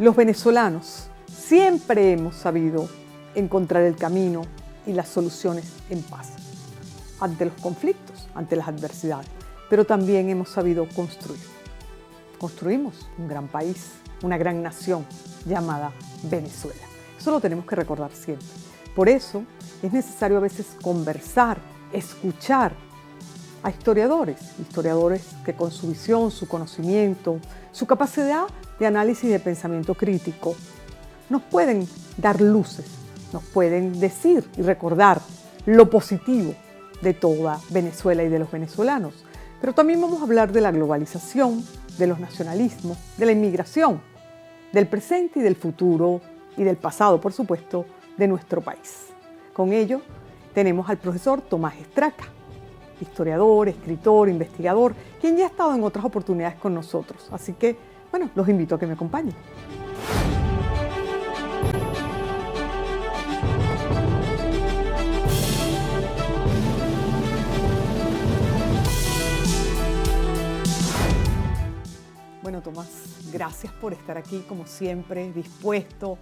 Los venezolanos siempre hemos sabido encontrar el camino y las soluciones en paz, ante los conflictos, ante las adversidades, pero también hemos sabido construir. Construimos un gran país, una gran nación llamada Venezuela. Eso lo tenemos que recordar siempre. Por eso es necesario a veces conversar, escuchar a historiadores que con su visión, su conocimiento, su capacidad de análisis y de pensamiento crítico nos pueden dar luces, nos pueden decir y recordar lo positivo de toda Venezuela y de los venezolanos. Pero también vamos a hablar de la globalización, de los nacionalismos, de la inmigración, del presente y del futuro y del pasado, por supuesto, de nuestro país. Con ello tenemos al profesor Tomás Estraca, historiador, escritor, investigador, quien ya ha estado en otras oportunidades con nosotros. Así que, bueno, los invito a que me acompañen. Bueno, Tomás, gracias por estar aquí, como siempre, dispuesto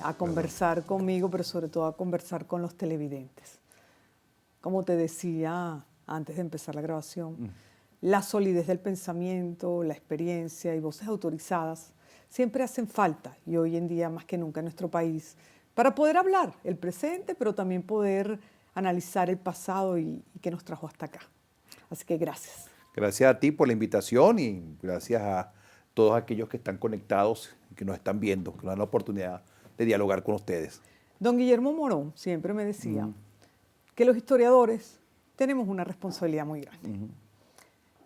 a conversar conmigo, pero sobre todo a conversar con los televidentes. Como te decía antes de empezar la grabación, la solidez del pensamiento, la experiencia y voces autorizadas siempre hacen falta, y hoy en día más que nunca en nuestro país, para poder hablar el presente, pero también poder analizar el pasado y qué nos trajo hasta acá. Así que gracias. Gracias a ti por la invitación y gracias a todos aquellos que están conectados, que nos están viendo, que nos dan la oportunidad de dialogar con ustedes. Don Guillermo Morón siempre me decía que los historiadores tenemos una responsabilidad muy grande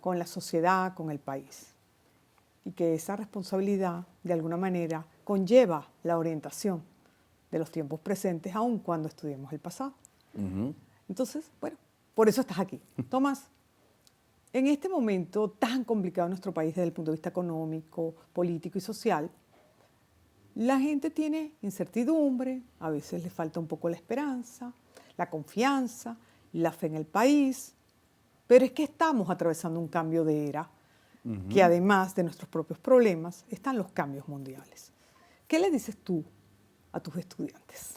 con la sociedad, con el país, y que esa responsabilidad de alguna manera conlleva la orientación de los tiempos presentes, aun cuando estudiemos el pasado. Entonces, bueno, por eso estás aquí. Tomás, en este momento tan complicado en nuestro país desde el punto de vista económico, político y social, la gente tiene incertidumbre, a veces le falta un poco la esperanza, la confianza, la fe en el país, pero es que estamos atravesando un cambio de era, que además de nuestros propios problemas, están los cambios mundiales. ¿Qué le dices tú a tus estudiantes?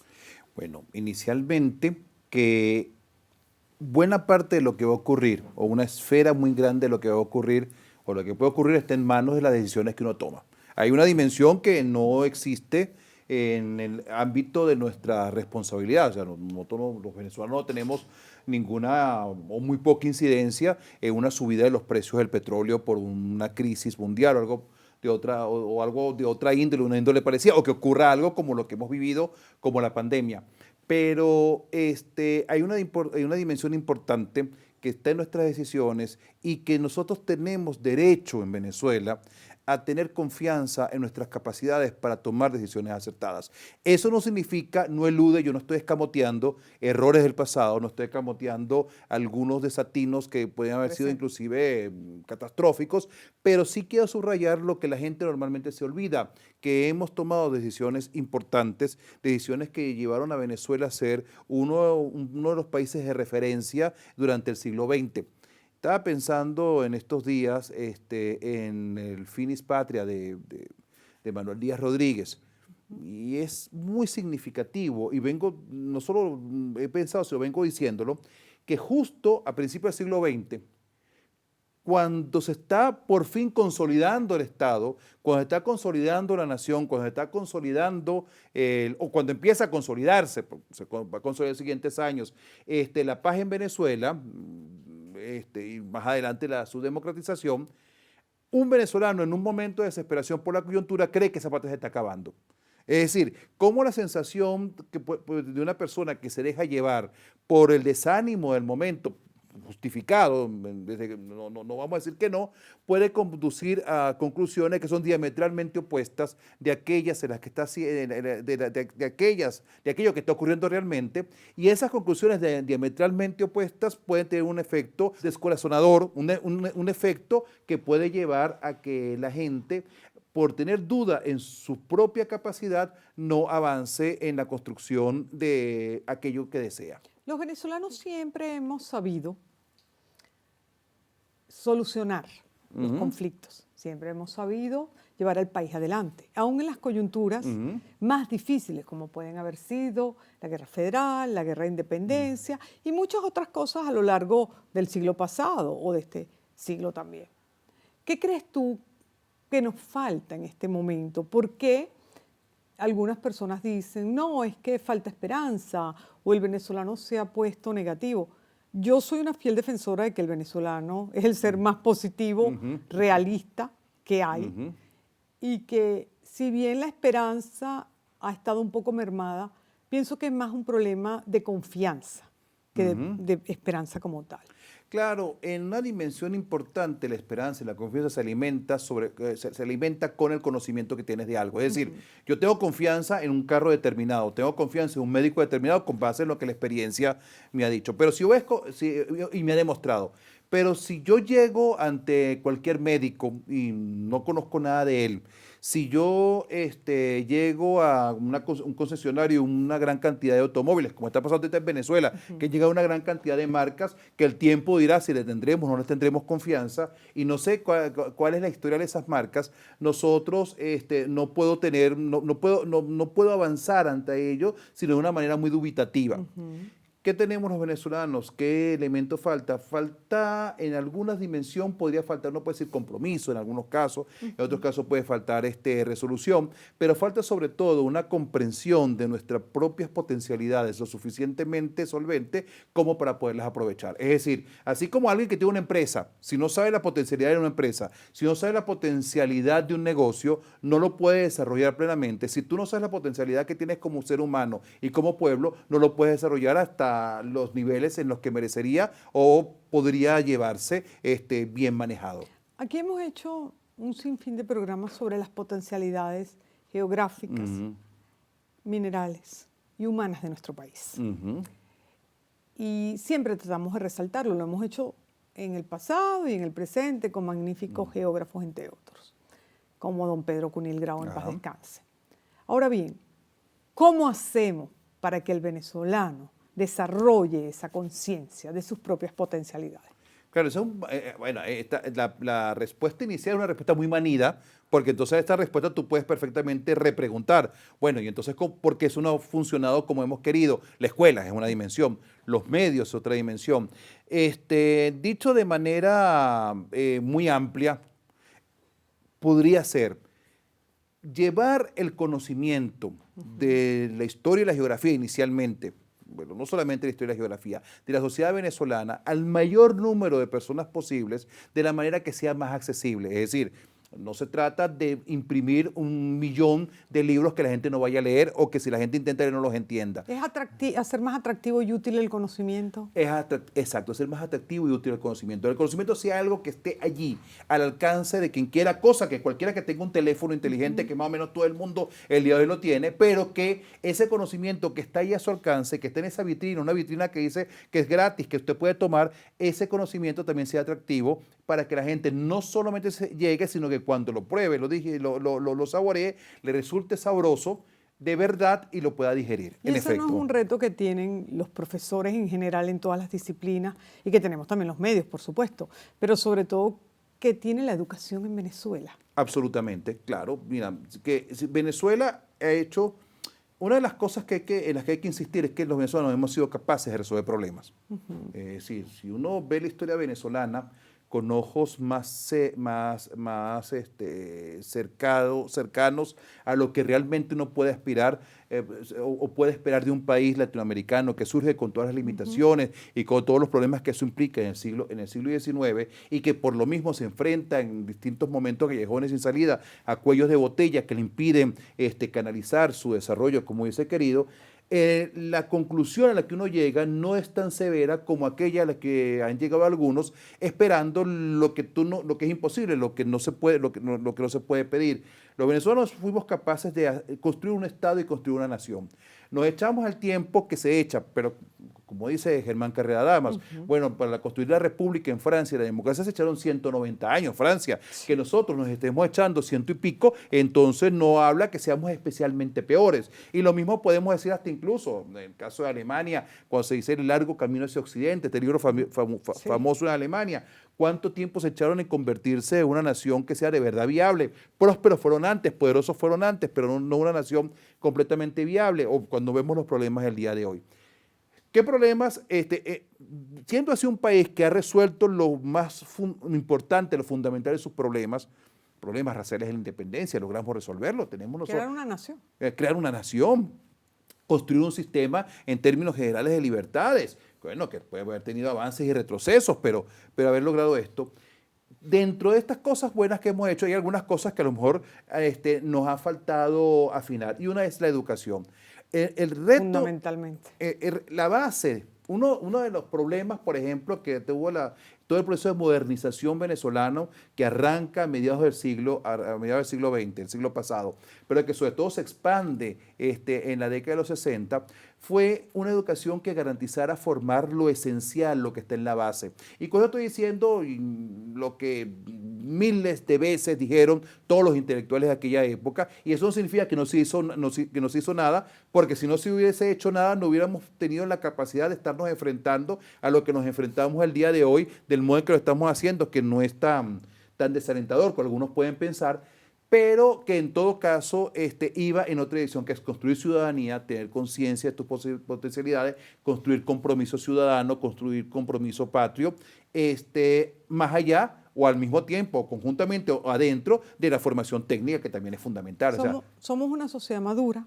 Bueno, inicialmente que buena parte de lo que va a ocurrir, o una esfera muy grande de lo que va a ocurrir, o lo que puede ocurrir, está en manos de las decisiones que uno toma. Hay una dimensión que no existe en el ámbito de nuestra responsabilidad. O sea, nosotros los venezolanos no tenemos ninguna o muy poca incidencia en una subida de los precios del petróleo por una crisis mundial o algo de otra, o algo de otra índole, una índole parecida, o que ocurra algo como lo que hemos vivido, como la pandemia. Pero hay una dimensión importante que está en nuestras decisiones y que nosotros tenemos derecho en Venezuela a tener confianza en nuestras capacidades para tomar decisiones acertadas. Eso no significa, no elude, yo no estoy escamoteando errores del pasado, no estoy escamoteando algunos desatinos que pueden haber sido inclusive catastróficos, pero sí quiero subrayar lo que la gente normalmente se olvida, que hemos tomado decisiones importantes, decisiones que llevaron a Venezuela a ser uno de los países de referencia durante el siglo XX. Estaba pensando en estos días en el Finis Patria de Manuel Díaz Rodríguez, y es muy significativo, y no solo he pensado, sino vengo diciéndolo, que justo a principios del siglo XX, cuando se está por fin consolidando el Estado, cuando se está consolidando la nación, cuando se está consolidando, o cuando empieza a consolidarse, se va a consolidar en los siguientes años, la paz en Venezuela, y más adelante su democratización, un venezolano en un momento de desesperación por la coyuntura cree que esa patria se está acabando. Es decir, cómo la sensación de una persona que se deja llevar por el desánimo del momento, justificado, no vamos a decir que no, puede conducir a conclusiones que son diametralmente opuestas de aquellas en las que está de aquello que está ocurriendo realmente, y esas conclusiones diametralmente opuestas pueden tener un efecto descorazonador, un efecto que puede llevar a que la gente, por tener duda en su propia capacidad, no avance en la construcción de aquello que desea. Los venezolanos siempre hemos sabido solucionar los conflictos, siempre hemos sabido llevar al país adelante, aún en las coyunturas más difíciles, como pueden haber sido la guerra federal, la guerra de independencia y muchas otras cosas a lo largo del siglo pasado o de este siglo también. ¿Qué crees tú que nos falta en este momento? ¿Por qué algunas personas dicen, no, es que falta esperanza o el venezolano se ha puesto negativo? Yo soy una fiel defensora de que el venezolano es el ser más positivo, realista que hay, y que si bien la esperanza ha estado un poco mermada, pienso que es más un problema de confianza que de esperanza como tal. Claro, en una dimensión importante la esperanza y la confianza se alimenta con el conocimiento que tienes de algo. Es decir, yo tengo confianza en un carro determinado, tengo confianza en un médico determinado con base en lo que la experiencia me ha dicho. Pero y me ha demostrado. Pero si yo llego ante cualquier médico y no conozco nada de él, si yo llego a un concesionario, una gran cantidad de automóviles, como está pasando ahorita en Venezuela, que llega una gran cantidad de marcas, que el tiempo dirá si le tendremos o no les tendremos confianza, y no sé cuál es la historia de esas marcas, nosotros no puedo avanzar ante ello, sino de una manera muy dubitativa. ¿Qué tenemos los venezolanos? ¿Qué elemento falta? Falta en algunas dimensiones, podría faltar, no puede decir compromiso en algunos casos, en otros casos puede faltar resolución, pero falta sobre todo una comprensión de nuestras propias potencialidades lo suficientemente solvente como para poderlas aprovechar. Es decir, así como alguien que tiene una empresa, si no sabe la potencialidad de una empresa, si no sabe la potencialidad de un negocio, no lo puede desarrollar plenamente. Si tú no sabes la potencialidad que tienes como ser humano y como pueblo, no lo puedes desarrollar hasta los niveles en los que merecería o podría llevarse bien manejado. Aquí hemos hecho un sinfín de programas sobre las potencialidades geográficas, minerales y humanas de nuestro país. Y siempre tratamos de resaltarlo, lo hemos hecho en el pasado y en el presente con magníficos geógrafos, entre otros, como don Pedro Cunil Grau, en paz descanse. Ahora bien, ¿cómo hacemos para que el venezolano desarrolle esa conciencia de sus propias potencialidades? Claro, la respuesta inicial es una respuesta muy manida, porque entonces esta respuesta tú puedes perfectamente repreguntar. Bueno, y entonces, ¿por qué eso no ha funcionado como hemos querido? La escuela es una dimensión, los medios es otra dimensión. Dicho de manera muy amplia, podría ser llevar el conocimiento de la historia y la geografía inicialmente, bueno, no solamente la historia y la geografía, de la sociedad venezolana al mayor número de personas posibles de la manera que sea más accesible. Es decir, no se trata de imprimir 1.000.000 de libros que la gente no vaya a leer o que si la gente intenta leer no los entienda. ¿Es hacer más atractivo y útil el conocimiento? Exacto, hacer más atractivo y útil el conocimiento. El conocimiento sea algo que esté allí, al alcance de quien quiera, cosa que cualquiera que tenga un teléfono inteligente, que más o menos todo el mundo el día de hoy lo tiene, pero que ese conocimiento que está ahí a su alcance, que está en esa vitrina, una vitrina que dice que es gratis, que usted puede tomar, ese conocimiento también sea atractivo para que la gente no solamente llegue, sino que cuando lo pruebe, lo saboree, le resulte sabroso de verdad y lo pueda digerir. Y eso no es un reto que tienen los profesores en general en todas las disciplinas y que tenemos también los medios, por supuesto, pero sobre todo que tiene la educación en Venezuela. Absolutamente, claro. Mira, que Venezuela ha hecho... Una de las cosas en las que hay que insistir es que los venezolanos hemos sido capaces de resolver problemas. Es decir, si uno ve la historia venezolana con ojos más cercanos a lo que realmente uno puede aspirar o puede esperar de un país latinoamericano que surge con todas las limitaciones y con todos los problemas que eso implica en el siglo XIX y que por lo mismo se enfrenta en distintos momentos callejones sin salida a cuellos de botella que le impiden canalizar su desarrollo como hubiese querido. La conclusión a la que uno llega no es tan severa como aquella a la que han llegado algunos, esperando lo que es imposible, lo que no se puede pedir. Los venezolanos fuimos capaces de construir un Estado y construir una nación. Nos echamos al tiempo que se echa, pero como dice Germán Carrera Damas. Bueno, para construir la república en Francia, la democracia se echaron 190 años, Francia. Que nosotros nos estemos echando 100 y pico, entonces no habla que seamos especialmente peores. Y lo mismo podemos decir hasta incluso, en el caso de Alemania, cuando se dice el largo camino hacia Occidente, este libro famoso en Alemania, ¿cuánto tiempo se echaron en convertirse en una nación que sea de verdad viable? Prósperos fueron antes, poderosos fueron antes, pero no una nación completamente viable, o cuando vemos los problemas del día de hoy. ¿Qué problemas? Siendo así un país que ha resuelto lo más importante, lo fundamental de sus problemas raciales de la independencia, logramos resolverlo. Tenemos nosotros, crear una nación. Crear una nación, construir un sistema en términos generales de libertades. Bueno, que puede haber tenido avances y retrocesos, pero haber logrado esto. Dentro de estas cosas buenas que hemos hecho, hay algunas cosas que a lo mejor nos ha faltado afinar. Y una es la educación. El reto, fundamentalmente. La base, uno de los problemas, por ejemplo, que tuvo todo el proceso de modernización venezolano que arranca a mediados del siglo XX, el siglo pasado, pero que sobre todo se expande en la década de los 60, fue una educación que garantizara formar lo esencial, lo que está en la base. Y con eso estoy diciendo lo que miles de veces dijeron todos los intelectuales de aquella época, y eso no significa que no se hizo nada, porque si no se hubiese hecho nada, no hubiéramos tenido la capacidad de estarnos enfrentando a lo que nos enfrentamos el día de hoy, del modo en que lo estamos haciendo, que no es tan desalentador, como algunos pueden pensar, pero que en todo caso iba en otra dirección, que es construir ciudadanía, tener conciencia de tus potencialidades, construir compromiso ciudadano, construir compromiso patrio, más allá o al mismo tiempo, conjuntamente o adentro de la formación técnica, que también es fundamental. Somos una sociedad madura,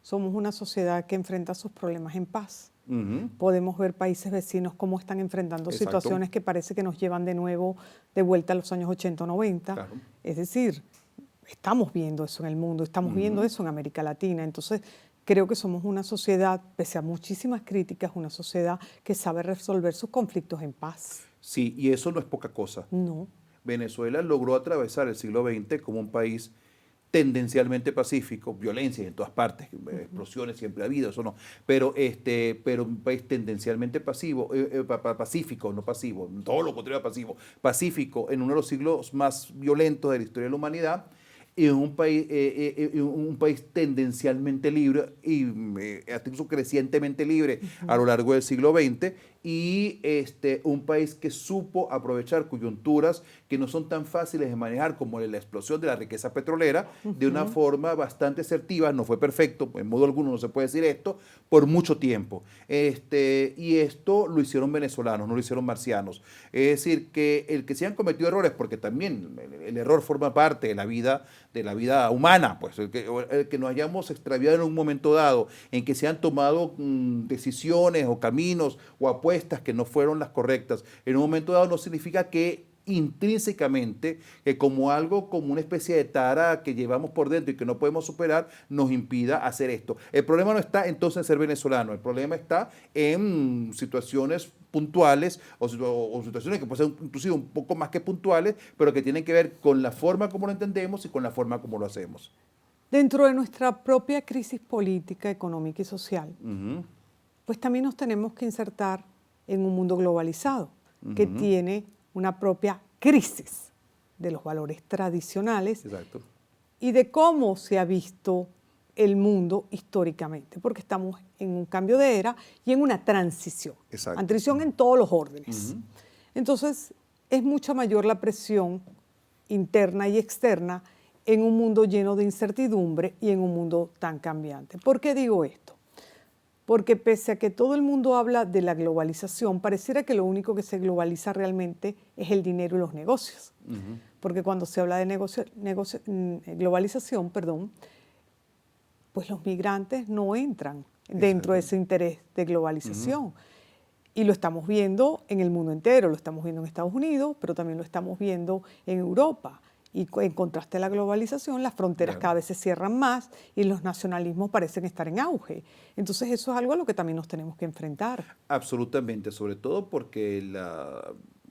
somos una sociedad que enfrenta sus problemas en paz. Podemos ver países vecinos cómo están enfrentando situaciones que parece que nos llevan de nuevo de vuelta a los años 80 o 90. Claro. Es decir, estamos viendo eso en el mundo, estamos viendo eso en América Latina. Entonces, creo que somos una sociedad, pese a muchísimas críticas, una sociedad que sabe resolver sus conflictos en paz. Sí, y eso no es poca cosa. No. Venezuela logró atravesar el siglo XX como un país tendencialmente pacífico, violencia en todas partes, explosiones siempre ha habido, eso no, pero un país tendencialmente pacífico, no pasivo, todo lo contrario a pacífico en uno de los siglos más violentos de la historia de la humanidad, y un país tendencialmente libre y incluso crecientemente libre a lo largo del siglo XX, y un país que supo aprovechar coyunturas que no son tan fáciles de manejar como la explosión de la riqueza petrolera de una forma bastante asertiva. No fue perfecto, en modo alguno no se puede decir esto, por mucho tiempo. Y esto lo hicieron venezolanos, no lo hicieron marcianos. Es decir, que el que se han cometido errores, porque también el error forma parte de la vida humana, pues el que nos hayamos extraviado en un momento dado, en que se han tomado decisiones o caminos o apuestas que no fueron las correctas, en un momento dado no significa que intrínsecamente, como una especie de tara que llevamos por dentro y que no podemos superar, nos impida hacer esto. El problema no está entonces en ser venezolano, el problema está en situaciones puntuales o situaciones que pueden ser inclusive un poco más que puntuales, pero que tienen que ver con la forma como lo entendemos y con la forma como lo hacemos. Dentro de nuestra propia crisis política, económica y social, pues también nos tenemos que insertar en un mundo globalizado que tiene una propia crisis de los valores tradicionales. Exacto. Y de cómo se ha visto el mundo históricamente, porque estamos en un cambio de era y en una transición. Exacto. Una transición en todos los órdenes. Entonces, es mucha mayor la presión interna y externa en un mundo lleno de incertidumbre y en un mundo tan cambiante. ¿Por qué digo esto? Porque pese a que todo el mundo habla de la globalización, pareciera que lo único que se globaliza realmente es el dinero y los negocios. Porque cuando se habla de globalización, pues los migrantes no entran dentro de ese interés de globalización. Y lo estamos viendo en el mundo entero, lo estamos viendo en Estados Unidos, pero también lo estamos viendo en Europa. Y en contraste a la globalización, las fronteras cada vez se cierran más y los nacionalismos parecen estar en auge. Entonces eso es algo a lo que también nos tenemos que enfrentar. Absolutamente, sobre todo porque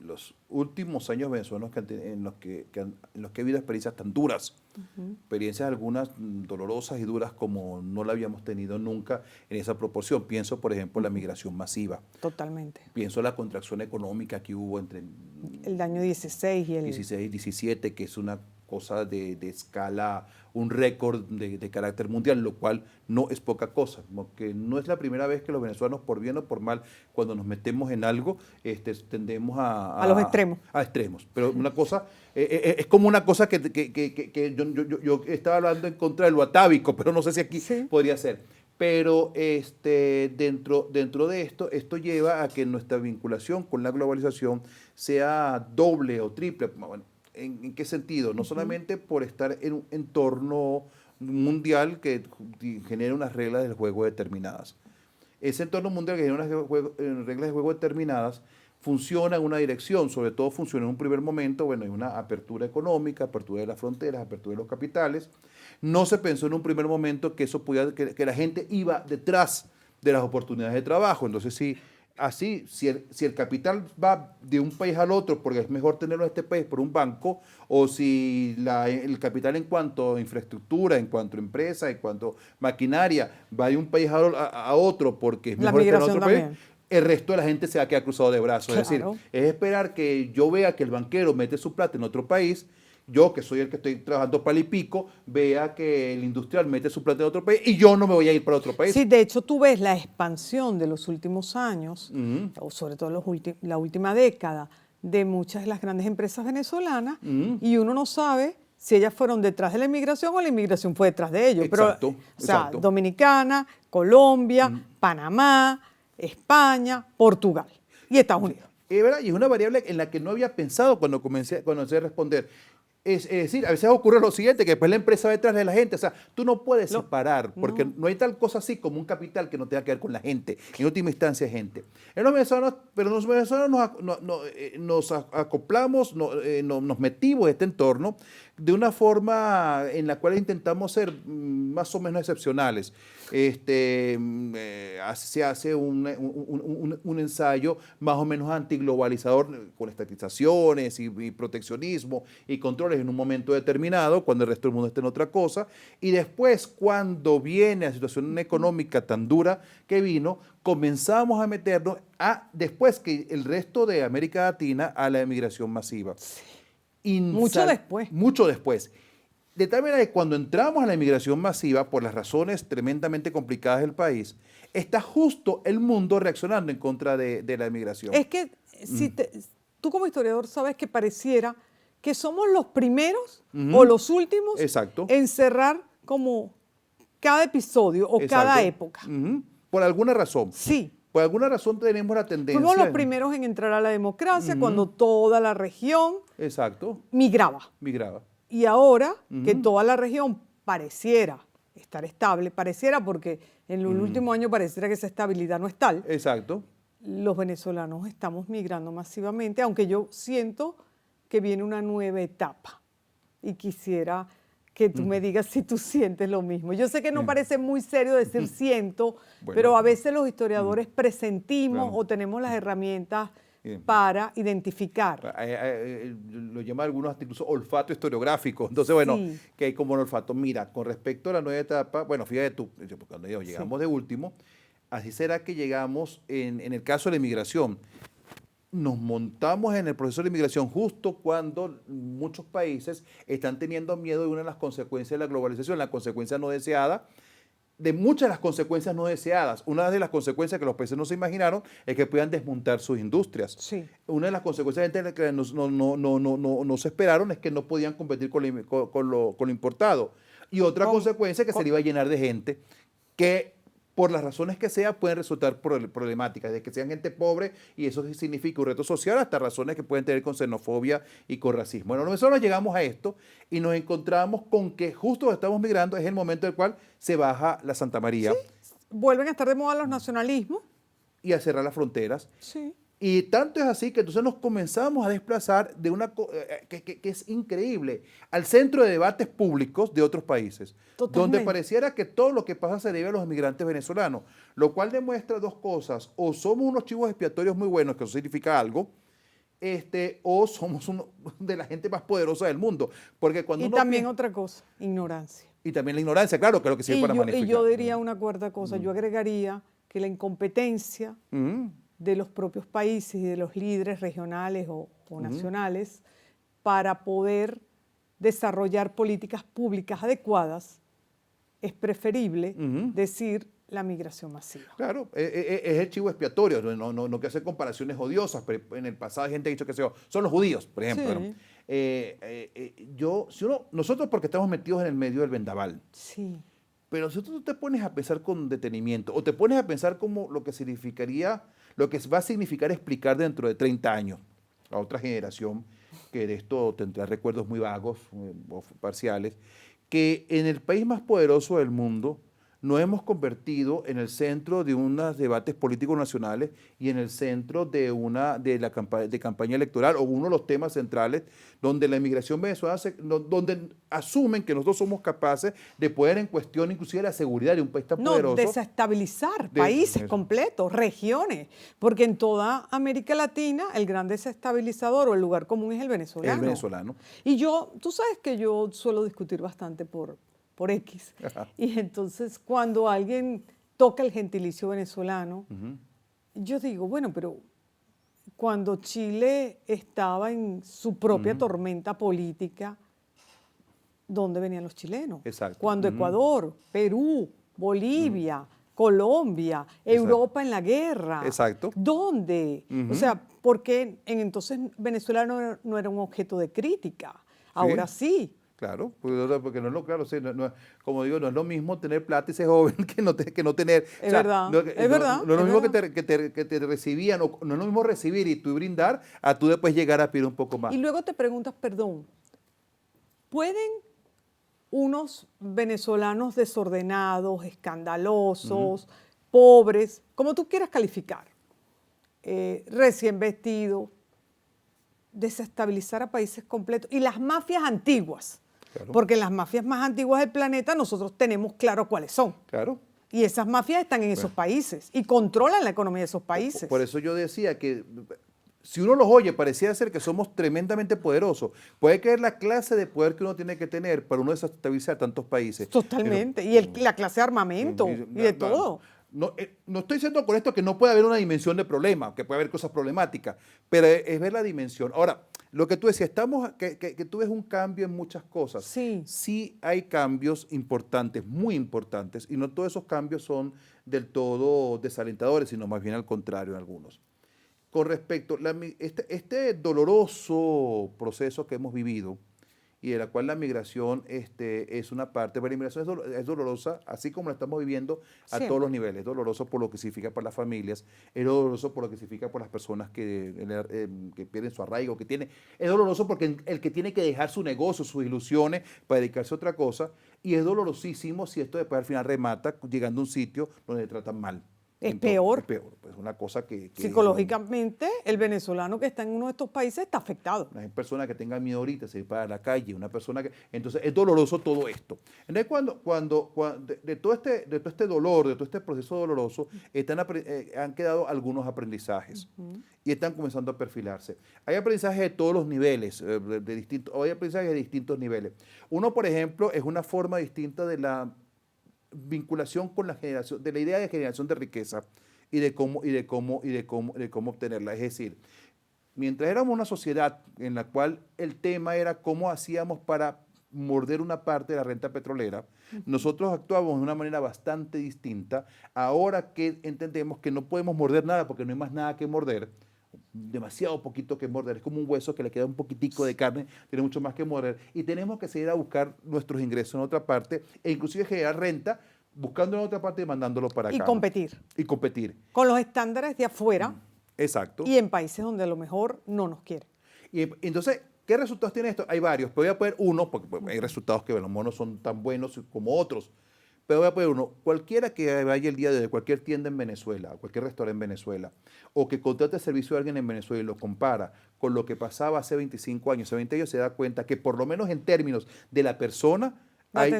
los últimos años venezolanos en los que he vivido experiencias tan duras, experiencias algunas dolorosas y duras como no la habíamos tenido nunca en esa proporción. Pienso, por ejemplo, en la migración masiva. Totalmente. Pienso en la contracción económica que hubo entre El año 16 y el... 16 y 17, que es una cosa de escala, un récord de carácter mundial, lo cual no es poca cosa, porque no es la primera vez que los venezolanos, por bien o por mal, cuando nos metemos en algo, tendemos a los extremos. A extremos. Pero una cosa, es como una cosa que yo estaba hablando en contra de lo atávico, pero no sé si aquí podría ser. Pero dentro de esto lleva a que nuestra vinculación con la globalización sea doble o triple. Bueno, ¿en qué sentido? No solamente por estar en un entorno mundial que genera unas reglas del juego determinadas. Ese entorno mundial que genera unas reglas de juego determinadas funciona en una dirección, sobre todo funciona en un primer momento, bueno, hay una apertura económica, apertura de las fronteras, apertura de los capitales. No se pensó en un primer momento que eso pudiera, que la gente iba detrás de las oportunidades de trabajo. Entonces, si el capital va de un país al otro porque es mejor tenerlo en este país por un banco, o si el capital en cuanto a infraestructura, en cuanto a empresa, en cuanto a maquinaria, va de un país a otro porque es mejor tenerlo en otro país, el resto de la gente se va a quedar cruzado de brazos. Claro. Es decir, es esperar que yo vea que el banquero mete su plata en otro país, yo, que soy el que estoy trabajando pal y pico, vea que el industrial mete su plata en otro país y yo no me voy a ir para otro país. Sí, de hecho tú ves la expansión de los últimos años, o sobre todo la última década, de muchas de las grandes empresas venezolanas, y uno no sabe si ellas fueron detrás de la inmigración o la inmigración fue detrás de ellos. Exacto, exacto. Dominicana, Colombia, Panamá, España, Portugal y Estados Unidos. Y es una variable en la que no había pensado cuando comencé a responder. Es decir, a veces ocurre lo siguiente, que después la empresa va detrás de la gente. O sea, tú no puedes separar, porque no hay tal cosa así como un capital que no tenga que ver con la gente. En última instancia, gente. Los venezolanos nos acoplamos, nos metimos en este entorno de una forma en la cual intentamos ser más o menos excepcionales. Se hace un ensayo más o menos antiglobalizador con estatizaciones y proteccionismo y controles en un momento determinado, cuando el resto del mundo está en otra cosa, y después, cuando viene la situación económica tan dura que vino, comenzamos a meternos después que el resto de América Latina, a la emigración masiva. Mucho después. Mucho después. De tal manera que cuando entramos a la inmigración masiva, por las razones tremendamente complicadas del país, está justo el mundo reaccionando en contra de la inmigración. Es que tú como historiador sabes que pareciera que somos los primeros o los últimos en cerrar como cada episodio o cada época. Por alguna razón. Sí. Por alguna razón tenemos la tendencia. Fuimos los primeros en entrar a la democracia cuando toda la región migraba. Y ahora que toda la región pareciera estar estable, porque en el último año pareciera que esa estabilidad no es tal. Exacto. Los venezolanos estamos migrando masivamente, aunque yo siento que viene una nueva etapa y quisiera que tú me digas si tú sientes lo mismo. Yo sé que no parece muy serio decir siento, pero a veces los historiadores presentimos o tenemos las herramientas para identificar. Lo llaman algunos hasta incluso olfato historiográfico. Entonces, bueno, que hay como un olfato. Mira, con respecto a la nueva etapa, bueno, fíjate tú, cuando llegamos de último, así será que llegamos, en el caso de la inmigración, nos montamos en el proceso de inmigración justo cuando muchos países están teniendo miedo de una de las consecuencias de la globalización, la consecuencia no deseada, de muchas de las consecuencias no deseadas. Una de las consecuencias que los países no se imaginaron es que puedan desmontar sus industrias. Sí. Una de las consecuencias que no se esperaron es que no podían competir con lo importado. Y otra consecuencia es que se le iba a llenar de gente que, por las razones que sea, pueden resultar problemáticas, de que sean gente pobre, y eso significa un reto social, hasta razones que pueden tener con xenofobia y con racismo. Bueno, nosotros llegamos a esto y nos encontramos con que justo donde estamos migrando es el momento en el cual se baja la Santa María. Sí, vuelven a estar de moda los nacionalismos. Y a cerrar las fronteras. Sí. Y tanto es así que entonces nos comenzamos a desplazar de una que es increíble, al centro de debates públicos de otros países, donde pareciera que todo lo que pasa se debe a los inmigrantes venezolanos, lo cual demuestra dos cosas: o somos unos chivos expiatorios muy buenos, que eso significa algo, o somos uno de la gente más poderosa del mundo. Porque cuando Y uno también otra cosa, ignorancia. y también la ignorancia, claro, que es lo que sirve para Y magnificar. yo diría una cuarta cosa, yo agregaría que la incompetencia de los propios países y de los líderes regionales o nacionales para poder desarrollar políticas públicas adecuadas, es preferible decir la migración masiva. Claro, es el chivo expiatorio, no que hacer comparaciones odiosas, pero en el pasado hay gente que ha dicho que son los judíos, por ejemplo. Sí. ¿No? Nosotros porque estamos metidos en el medio del vendaval, Sí. pero si tú te pones a pensar con detenimiento o te pones a pensar como lo que significaría, lo que va a significar explicar dentro de 30 años a otra generación que de esto tendrá recuerdos muy vagos o parciales, que en el país más poderoso del mundo nos hemos convertido en el centro de unos debates políticos nacionales y en el centro de la campaña electoral o uno de los temas centrales donde la inmigración venezolana, donde asumen que nosotros somos capaces de poner en cuestión inclusive la seguridad de un país tan poderoso. Desestabilizar países completos, regiones, porque en toda América Latina el gran desestabilizador o el lugar común es el venezolano. El venezolano. Y tú sabes que yo suelo discutir bastante por X. Ajá. Y entonces cuando alguien toca el gentilicio venezolano, yo digo, bueno, pero cuando Chile estaba en su propia tormenta política, ¿dónde venían los chilenos? Exacto. Cuando Ecuador, Perú, Bolivia, Colombia, Europa en la guerra. Exacto. ¿Dónde? O sea, porque entonces Venezuela no era un objeto de crítica. Ahora sí. Claro, porque no es lo claro, sí, como digo, no es lo mismo tener plata y ser joven que no tener. Es verdad, es verdad. No es lo mismo que te recibían, o no es lo mismo recibir y tú brindar, a tú después llegar a pedir un poco más. Y luego te preguntas, perdón, ¿pueden unos venezolanos desordenados, escandalosos, pobres, como tú quieras calificar, recién vestidos, desestabilizar a países completos? Y las mafias antiguas. Claro. Porque las mafias más antiguas del planeta nosotros tenemos claro cuáles son. Claro. Y esas mafias están en esos países y controlan la economía de esos países. Por eso yo decía que si uno los oye, pareciera ser que somos tremendamente poderosos. Puede creer la clase de poder que uno tiene que tener para uno desestabilizar tantos países. Totalmente. Pero, la clase de armamento y de todo. No estoy diciendo con esto que no puede haber una dimensión de problema, que puede haber cosas problemáticas, pero es ver la dimensión. Ahora, lo que tú decías, que tú ves un cambio en muchas cosas. Sí. Sí hay cambios importantes, muy importantes, y no todos esos cambios son del todo desalentadores, sino más bien al contrario en algunos. Con respecto a este doloroso proceso que hemos vivido, y de la cual la migración es una parte, pero la migración es dolorosa, así como la estamos viviendo a todos los niveles. Es doloroso por lo que significa para las familias, es doloroso por lo que significa por las personas que pierden su arraigo, es doloroso porque el que tiene que dejar su negocio, sus ilusiones para dedicarse a otra cosa, y es dolorosísimo si esto después al final remata llegando a un sitio donde le tratan mal. Es peor. Es peor, pues es una cosa que psicológicamente el venezolano que está en uno de estos países está afectado. Una persona que tenga miedo ahorita se ir para la calle, una persona que... Entonces es doloroso todo esto. Entonces cuando de todo este dolor, de todo este proceso doloroso, han quedado algunos aprendizajes y están comenzando a perfilarse. Hay aprendizajes de todos los niveles, hay aprendizajes de distintos niveles. Uno, por ejemplo, es una forma distinta de la vinculación con la generación, de la idea de generación de riqueza y de cómo obtenerla. Es decir, mientras éramos una sociedad en la cual el tema era cómo hacíamos para morder una parte de la renta petrolera, nosotros actuábamos de una manera bastante distinta. Ahora que entendemos que no podemos morder nada porque no hay más nada que morder, demasiado poquito que morder, es como un hueso que le queda un poquitico de carne, tiene mucho más que morder, y tenemos que seguir a buscar nuestros ingresos en otra parte e inclusive generar renta buscándolo en otra parte y mandándolo para acá. Y competir. Y competir. Con los estándares de afuera. Exacto. Y en países donde a lo mejor no nos quieren. Y entonces, ¿qué resultados tiene esto? Hay varios, pero voy a poner uno, porque hay resultados que a lo mejor no son tan buenos como otros. Pero voy a poner uno, cualquiera que vaya el día de hoy, cualquier tienda en Venezuela, cualquier restaurante en Venezuela, o que contrate el servicio de alguien en Venezuela y lo compara con lo que pasaba hace 25 años, hace 20 años, se da cuenta que por lo menos en términos de la persona hay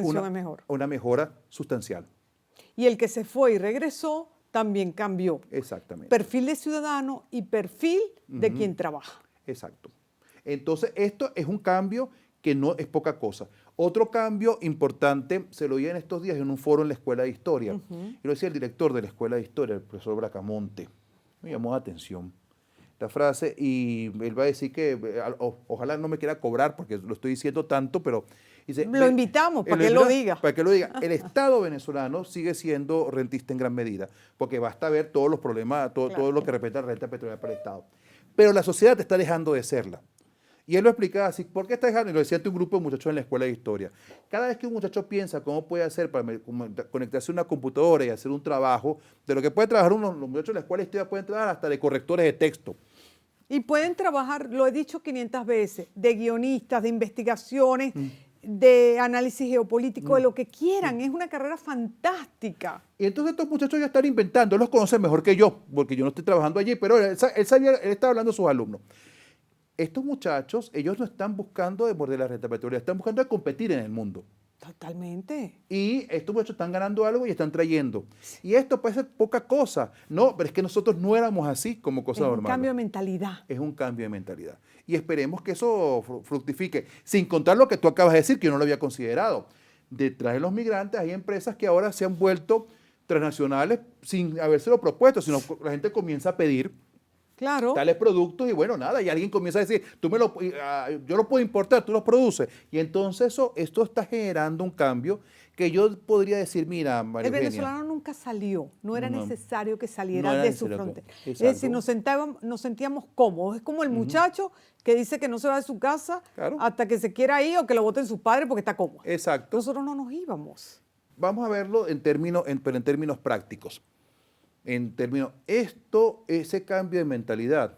una mejora sustancial. Y el que se fue y regresó también cambió. Exactamente. Perfil de ciudadano y perfil de quien trabaja. Exacto. Entonces, esto es un cambio que no es poca cosa. Otro cambio importante, se lo oí en estos días en un foro en la Escuela de Historia. Y lo decía el director de la Escuela de Historia, el profesor Bracamonte. Me llamó la atención la frase y él va a decir que ojalá no me quiera cobrar porque lo estoy diciendo tanto, pero dice, Lo invitamos para que él lo diga. Para que lo diga. El Estado venezolano sigue siendo rentista en gran medida, porque basta ver todos los problemas, todo lo que respecta a la renta petrolera para el Estado. Pero la sociedad está dejando de serla. Y él lo explicaba así, ¿por qué está dejando? Y lo decía ante un grupo de muchachos en la escuela de historia. Cada vez que un muchacho piensa cómo puede hacer para conectarse a una computadora y hacer un trabajo, de lo que puede trabajar los muchachos en la escuela de historia pueden trabajar hasta de correctores de texto. Y pueden trabajar, lo he dicho 500 veces, de guionistas, de investigaciones, de análisis geopolítico, de lo que quieran. Es una carrera fantástica. Y entonces estos muchachos ya están inventando, él los conoce mejor que yo, porque yo no estoy trabajando allí, pero él estaba hablando a sus alumnos. Estos muchachos, ellos no están buscando de morder la renta petrolera, están buscando de competir en el mundo. Totalmente. Y estos muchachos están ganando algo y están trayendo. Y esto puede ser poca cosa. No, pero es que nosotros no éramos así como cosa normal. Es un cambio de mentalidad. Es un cambio de mentalidad. Y esperemos que eso fructifique. Sin contar lo que tú acabas de decir, que yo no lo había considerado. Detrás de los migrantes hay empresas que ahora se han vuelto transnacionales sin habérselo propuesto, sino la gente comienza a pedir tales productos y bueno, nada, y alguien comienza a decir, yo lo puedo importar, tú los produces. Y entonces esto está generando un cambio que yo podría decir, mira, María Eugenia, el venezolano nunca salió, no era necesario que saliera de su frontera. Es decir, nos sentíamos cómodos. Es como el muchacho que dice que no se va de su casa hasta que se quiera ir o que lo voten sus padres porque está cómodo. Exacto. Nosotros no nos íbamos. Vamos a verlo pero en términos prácticos. Ese cambio de mentalidad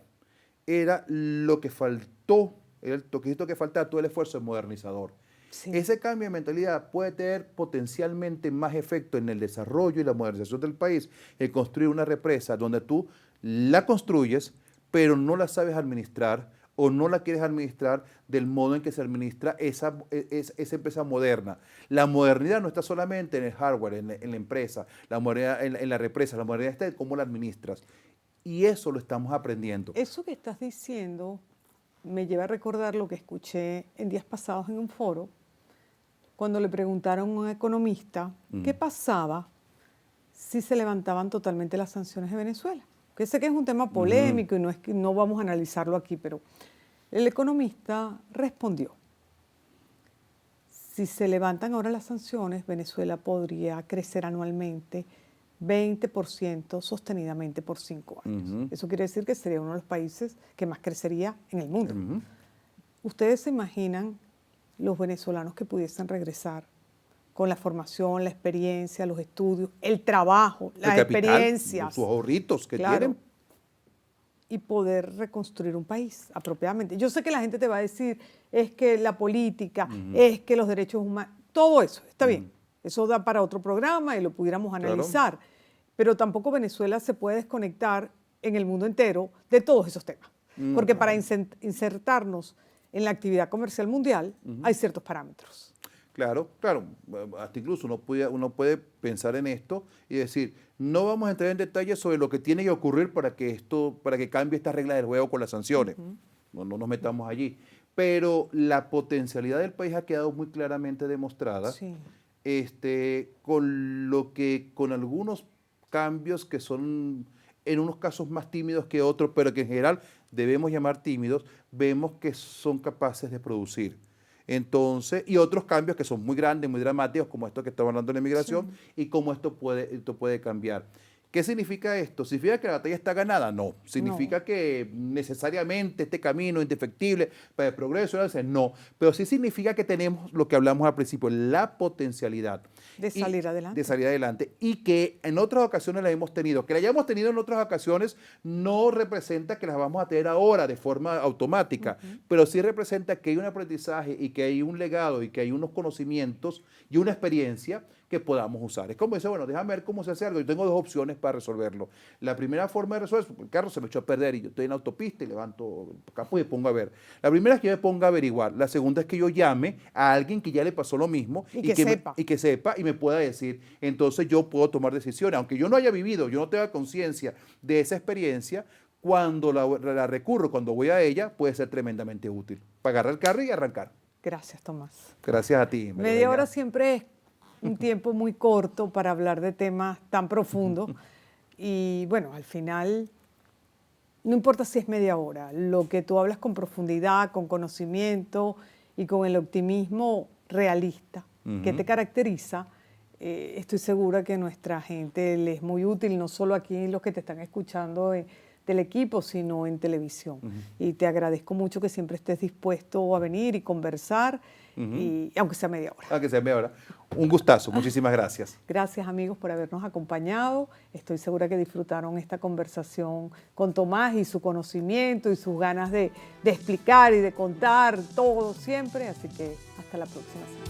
era lo que faltó, era el toquecito que faltaba, todo el esfuerzo modernizador. Sí. Ese cambio de mentalidad puede tener potencialmente más efecto en el desarrollo y la modernización del país en construir una represa donde tú la construyes, pero no la sabes administrar o no la quieres administrar del modo en que se administra esa empresa moderna. La modernidad no está solamente en el hardware, en la empresa, la modernidad en la represa, la modernidad está en cómo la administras. Y eso lo estamos aprendiendo. Eso que estás diciendo me lleva a recordar lo que escuché en días pasados en un foro, cuando le preguntaron a un economista qué pasaba si se levantaban totalmente las sanciones de Venezuela. Que sé que es un tema polémico y no vamos a analizarlo aquí, pero el economista respondió, si se levantan ahora las sanciones, Venezuela podría crecer anualmente 20% sostenidamente por 5 años. Eso quiere decir que sería uno de los países que más crecería en el mundo. ¿Ustedes se imaginan los venezolanos que pudiesen regresar con la formación, la experiencia, los estudios, el trabajo, las experiencias, sus ahorritos que tienen, y poder reconstruir un país apropiadamente? Yo sé que la gente te va a decir, es que la política, es que los derechos humanos, todo eso, está bien. Eso da para otro programa y lo pudiéramos analizar. Pero tampoco Venezuela se puede desconectar en el mundo entero de todos esos temas. Porque para insertarnos en la actividad comercial mundial hay ciertos parámetros. Claro. Hasta incluso uno puede pensar en esto y decir, no vamos a entrar en detalles sobre lo que tiene que ocurrir para que cambie esta regla del juego con las sanciones. No nos metamos allí. Pero la potencialidad del país ha quedado muy claramente demostrada. Sí. Con algunos cambios que son en unos casos más tímidos que otros, pero que en general debemos llamar tímidos, vemos que son capaces de producir. Entonces, y otros cambios que son muy grandes, muy dramáticos, como esto que estamos hablando de la inmigración, y cómo esto puede cambiar. ¿Qué significa esto? ¿Significa que la batalla está ganada? No. ¿Significa que necesariamente este camino es indefectible para el progreso? No. Pero sí significa que tenemos lo que hablamos al principio, la potencialidad. De salir adelante. De salir adelante. Y que en otras ocasiones la hemos tenido. Que la hayamos tenido en otras ocasiones no representa que las vamos a tener ahora de forma automática, pero sí representa que hay un aprendizaje y que hay un legado y que hay unos conocimientos y una experiencia que podamos usar. Es como dice, bueno, déjame ver cómo se hace algo. Yo tengo 2 opciones para resolverlo. La primera forma de resolverlo es, el carro se me echó a perder y yo estoy en la autopista y levanto el capó y me pongo a ver. La primera es que yo me ponga a averiguar. La segunda es que yo llame a alguien que ya le pasó lo mismo y que sepa y me pueda decir. Entonces yo puedo tomar decisiones. Aunque yo no haya vivido, yo no tenga conciencia de esa experiencia, cuando la recurro, cuando voy a ella, puede ser tremendamente útil para agarrar el carro y arrancar. Gracias, Tomás. Gracias a ti. Media hora siempre es un tiempo muy corto para hablar de temas tan profundos. Y bueno, al final, no importa si es media hora, lo que tú hablas con profundidad, con conocimiento y con el optimismo realista que te caracteriza, estoy segura que nuestra gente le es muy útil, no solo aquí los que te están escuchando del equipo, sino en televisión. Y te agradezco mucho que siempre estés dispuesto a venir y conversar, y, aunque sea media hora. Aunque sea media hora. Un gustazo, muchísimas gracias. Gracias, amigos, por habernos acompañado. Estoy segura que disfrutaron esta conversación con Tomás y su conocimiento y sus ganas de explicar y de contar todo siempre. Así que hasta la próxima semana.